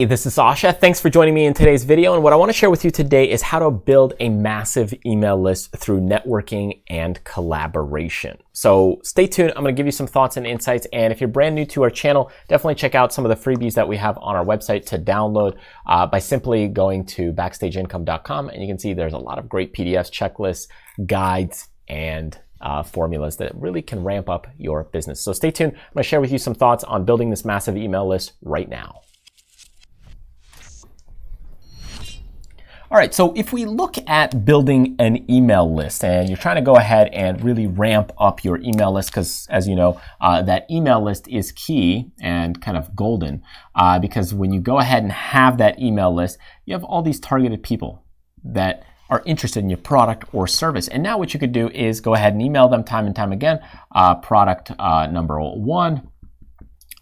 Hey, this is Sasha. Thanks for joining me in today's video. And what I want to share with you today is how to build a massive email list through networking and collaboration. So stay tuned. I'm going to give you some thoughts and insights. And if you're brand new to our channel, definitely check out some of the freebies that we have on our website to download by simply going to backstageincome.com. And you can see there's a lot of great PDFs, checklists, guides, and formulas that really can ramp up your business. So stay tuned. I'm going to share with you some thoughts on building this massive email list right now. All right, so if we look at building an email list and you're trying to go ahead and really ramp up your email list, because as you know, that email list is key and kind of golden because when you go ahead and have that email list, you have all these targeted people that are interested in your product or service. And now what you could do is go ahead and email them time and time again, product number 1,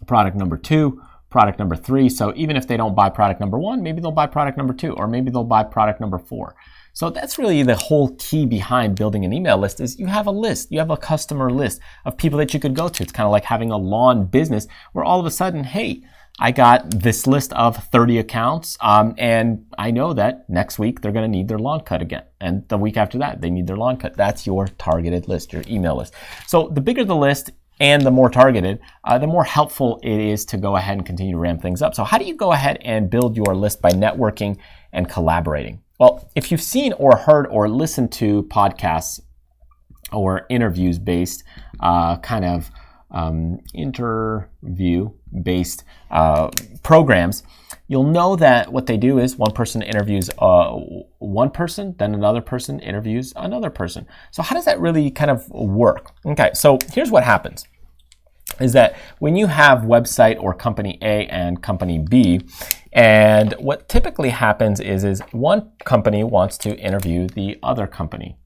product number 2, product number 3. So even if they don't buy product number 1, maybe they'll buy product number 2, or maybe they'll buy product number 4. So that's really the whole key behind building an email list is you have a list, you have a customer list of people that you could go to. It's kind of like having a lawn business where all of a sudden, hey, I got this list of 30 accounts and I know that next week they're going to need their lawn cut again. And the week after that, they need their lawn cut. That's your targeted list, your email list. So the bigger the list, and the more targeted, the more helpful it is to go ahead and continue to ramp things up. So how do you go ahead and build your list by networking and collaborating? Well, if you've seen or heard or listened to podcasts or interviews-based interview-based programs, you'll know that what they do is one person interviews one person, then another person interviews another person. So how does that really kind of work? Okay, so here's what happens is that when you have website or company A and company B, and what typically happens is one company wants to interview the other company.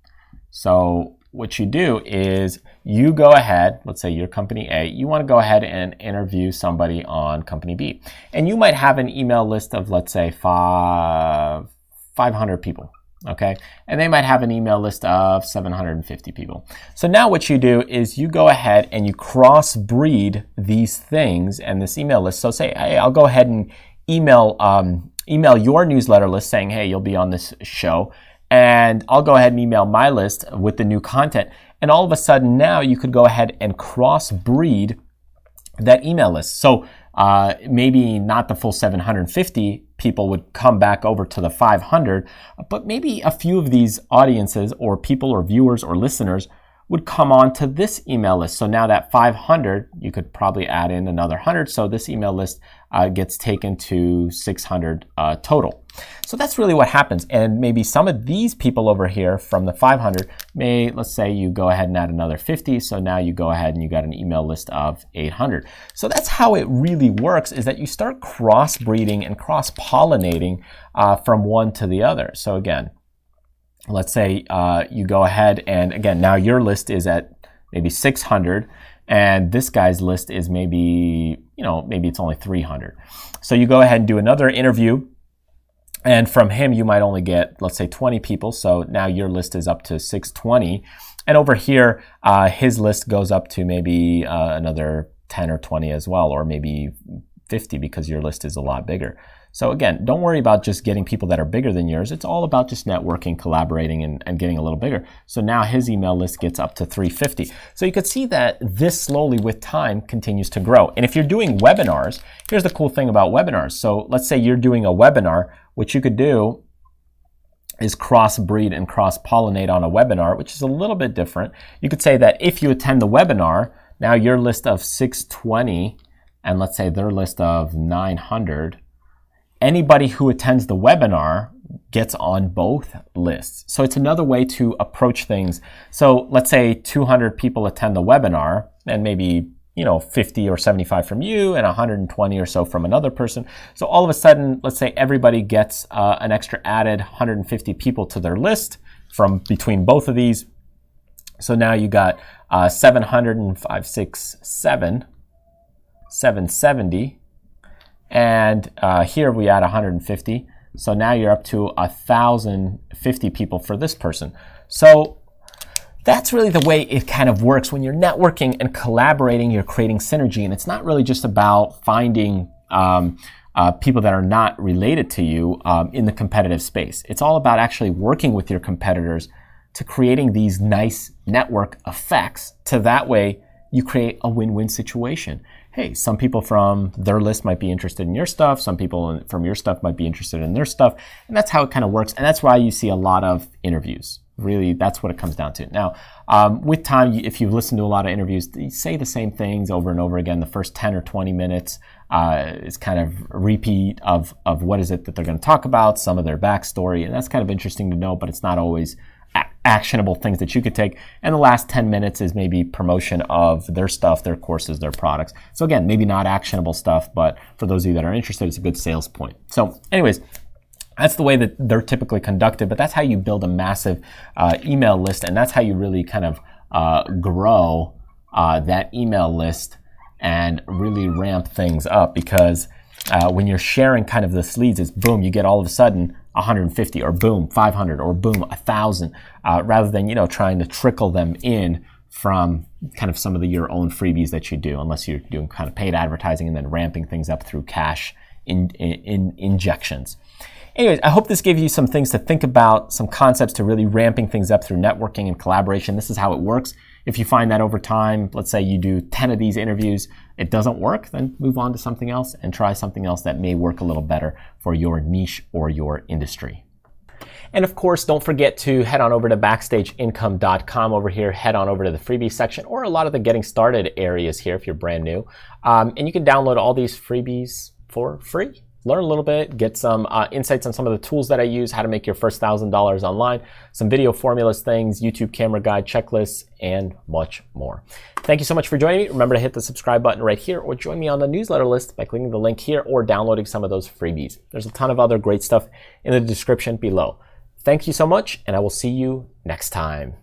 So what you do is you go ahead, let's say you're company A, you want to go ahead and interview somebody on company B. And you might have an email list of, let's say, 500 people, okay? And they might have an email list of 750 people. So now what you do is you go ahead and you crossbreed these things and this email list. So say, hey, I'll go ahead and email your newsletter list saying, hey, you'll be on this show. And I'll go ahead and email my list with the new content. And all of a sudden now you could go ahead and crossbreed that email list. So maybe not the full 750 people would come back over to the 500, but maybe a few of these audiences or people or viewers or listeners would come on to this email list. So now that 500, you could probably add in another 100. So this email list gets taken to 600 total. So that's really what happens. And maybe some of these people over here from the 500 may, let's say you go ahead and add another 50. So now you go ahead and you got an email list of 800. So that's how it really works, is that you start crossbreeding and cross-pollinating from one to the other. So again, let's say you go ahead and again, now your list is at maybe 600 and this guy's list is maybe, maybe it's only 300. So you go ahead and do another interview. And from him, you might only get, let's say, 20 people. So now your list is up to 620. And over here, his list goes up to maybe another 10 or 20 as well, or maybe 50 because your list is a lot bigger. So again, don't worry about just getting people that are bigger than yours. It's all about just networking, collaborating, and getting a little bigger. So now his email list gets up to 350. So you could see that this slowly with time continues to grow. And if you're doing webinars, here's the cool thing about webinars. So let's say you're doing a webinar. What you could do is crossbreed and cross-pollinate on a webinar, which is a little bit different. You could say that if you attend the webinar, now your list of 620 and let's say their list of 900, anybody who attends the webinar gets on both lists. So it's another way to approach things. So let's say 200 people attend the webinar and maybe 50 or 75 from you and 120 or so from another person. So all of a sudden, let's say everybody gets an extra added 150 people to their list from between both of these. So now you got 705, 6, 7, 770. And here we add 150. So now you're up to 1,050 people for this person. So that's really the way it kind of works. When you're networking and collaborating, you're creating synergy. And it's not really just about finding people that are not related to you in the competitive space. It's all about actually working with your competitors to creating these nice network effects to that way you create a win-win situation. Hey, some people from their list might be interested in your stuff. Some people from your stuff might be interested in their stuff. And that's how it kind of works. And that's why you see a lot of interviews. Really, that's what it comes down to. Now, with time, if you've listened to a lot of interviews, they say the same things over and over again. The first 10 or 20 minutes is kind of a repeat of what is it that they're going to talk about, some of their backstory. And that's kind of interesting to know, but it's not always actionable things that you could take. And the last 10 minutes is maybe promotion of their stuff, their courses, their products. So again, maybe not actionable stuff, but for those of you that are interested, it's a good sales point. So anyways, that's the way that they're typically conducted, but that's how you build a massive email list, and that's how you really kind of grow that email list and really ramp things up, because when you're sharing kind of this leads, it's boom, you get all of a sudden 150 or boom, 500 or boom, 1,000, rather than, trying to trickle them in from kind of some of your own freebies that you do, unless you're doing kind of paid advertising and then ramping things up through cash injections. Anyways, I hope this gave you some things to think about, some concepts to really ramping things up through networking and collaboration. This is how it works. If you find that over time, let's say you do 10 of these interviews, it doesn't work, then move on to something else and try something else that may work a little better for your niche or your industry. And of course, don't forget to head on over to BackstageIncome.com over here, head on over to the freebie section or a lot of the getting started areas here if you're brand new. And you can download all these freebies for free. Learn a little bit, get some insights on some of the tools that I use, how to make your first $1,000 online, some video formulas things, YouTube camera guide, checklists, and much more. Thank you so much for joining me. Remember to hit the subscribe button right here or join me on the newsletter list by clicking the link here or downloading some of those freebies. There's a ton of other great stuff in the description below. Thank you so much, and I will see you next time.